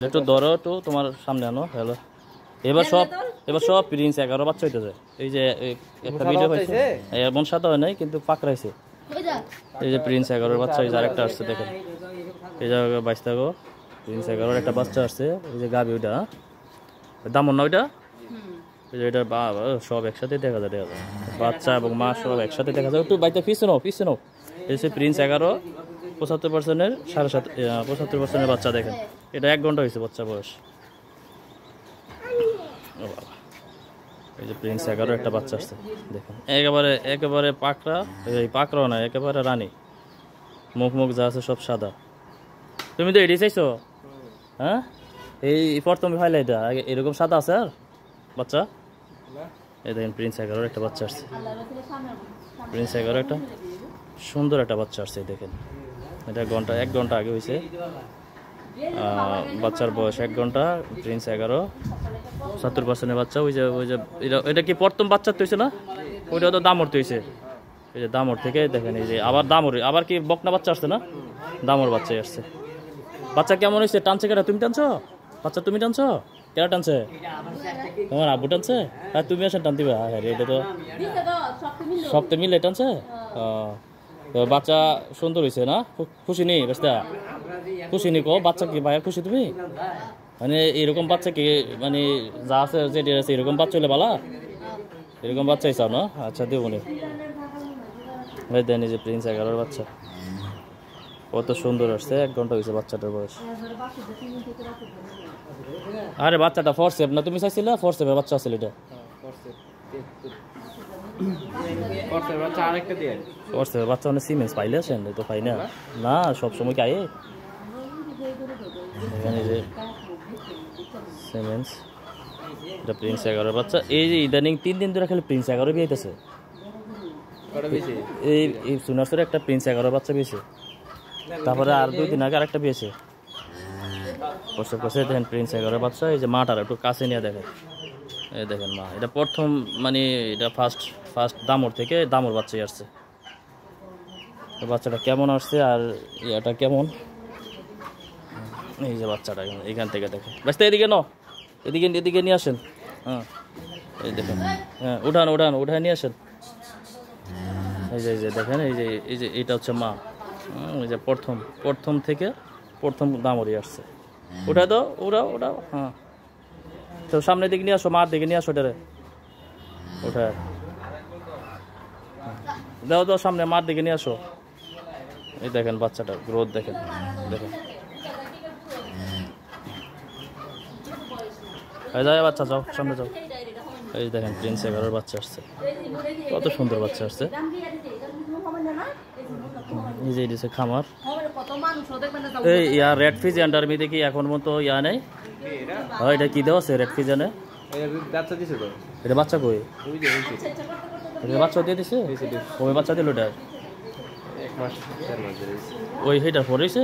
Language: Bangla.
একটু ধরো তো তোমার সামনে আনো। হ্যালো, এবার সব প্রিন্স 11 বাচ্চা হইতেছে। এই যে একটা ভিডিও হয়েছে, এমন সাদা হয় নাই কিন্তু পাকড়াইছে। এই যে প্রিন্স 11 বাচ্চা, এই যে আরেকটা আসছে দেখেন, এই যে 22 টাকা প্রিন্স 11 একটা বাচ্চা আসছে। এই যে গাবি, ওইটা দাম না ওইটা, এই যে এটা সব একসাথে দেখা যায়, বাচ্চা এবং মা সব একসাথে দেখা যায়। একটু বাইতে পিছনে নাও। এই যে প্রিন্স 11 75%-এর 75% বাচ্চা দেখেন। এটা 1 ঘন্টা হয়েছে বাচ্চা বয়স। এই যে প্রিন্স 11 একটা বাচ্চা আসছে দেখেন, একেবারে পাকড়া। এই পাকড়াও না, একেবারে রানী। মুখ যা আছে সব সাদা। তুমি তো এটি চাইছো? হ্যাঁ, এই প্রথমে ফাইলে এটা এরকম সাদা আছে আর বাচ্চা। এই দেখেন প্রিন্স 11 একটা বাচ্চা আসছে। প্রিন্স 11 একটা সুন্দর একটা বাচ্চা আসছে দেখেন। এটা 1 ঘন্টা আগে হয়েছে। বাচ্চার বয়স 1 ঘন্টা। প্রিন্স 11 70%-এর বাচ্চা। ওই যে এটা কি প্রথম বাচ্চা তৈছে না? ওইটা তো দামর তৈছে। এই যে দামর থেকে দেখেন, এই যে আবার কি বকনা বাচ্চা আসছে না? দামর বাচ্চাই আসছে। বাচ্চা কেমন হয়েছে? টানছে কেটা? তুমি টানছো বাচ্চা? তুমি টানছো? কেটা টানছে? তোমার আব্বু টানছে? আর তুমি আসেন টান দিবা? হ্যাঁ, এটা তো সবটা মিলে টানছে। বাচ্চা সুন্দর হয়েছে না? খুশি নেই বেস্তা? খুশি নেই কো? বাচ্চা কি ভাইয়া খুশি তুমি? মানে এরকম বাচ্চা কি, মানে যা আছে যেটা আছে এরকম বাচ্চা হলে ভালো? এরকম বাচ্চাই চাও না? আচ্ছা দেবো নি। ভাই দেন, এই যে প্রিন্স 11 বাচ্চা কত সুন্দর আসছে। 1 ঘন্টা হয়েছে বাচ্চাটার বয়স। আরে বাচ্চাটা ফোরসেপ না? তুমি চাইছিলে ফোরসেপের বাচ্চা আছিল এটা? ফোরসেপের বাচ্চা মানে সিমেন্স পাইলে আসেন? তো পাই না, না সবসময় খাই এখানে। যে সিমেন্স, এটা প্রিন্স 11 বাচ্চা। এই যে ইদানিং 3 দিন ধরে খালি প্রিন্স 11 বিয়েছে। এই সুনাসরে একটা প্রিন্স 11 বাচ্চা বিয়েছে, তারপরে আর 2 দিন আগে আরেকটা বিয়েছে। কষ্ট দেখেন প্রিন্স 11 বাচ্চা। এই যে মাটার একটু কাছে নিয়ে দেখেন, এই দেখেন মা। এটা প্রথম, মানে এটা ফার্স্ট দামর থেকে দামর বাচ্চাই আসছে। বাচ্চাটা কেমন আসছে আর এটা কেমন, এই যে বাচ্চাটা এখান থেকে দেখে। ব্যস্ত এদিকে এদিকে নিয়ে আসেন। হ্যাঁ, এই দেখেন। হ্যাঁ, উঠান নিয়ে আসেন। এই যে দেখেন, এই যে এটা হচ্ছে মা। এই যে প্রথম থেকে প্রথম দামরই আসছে। ওটা হ্যাঁ, তো সামনের দিকে নিয়ে আসো, মার দিকে নিয়ে আসো। ওটারে ওটা দাও সামনে মার দিকে নিয়ে আসো। এই দেখেন বাচ্চাটা গ্রোথ দেখেন। যাও বাচ্চা, যাও সামনে যাও। এই দেখেন প্রিন্স 11 বাচ্চা আসছে, কত সুন্দর বাচ্চা আসছে। এই যে এটা খামার। এই রেড ফিজ আন্ডারমি দেখি এখন মতো নেই। এটা কি দেওয়া আছে রেড ফিজ আনে? এটা বাচ্চা কই? বাচ্চা দিয়ে দিছে? কবে বাচ্চা দিল এটা? ওই হেটার পরেছে।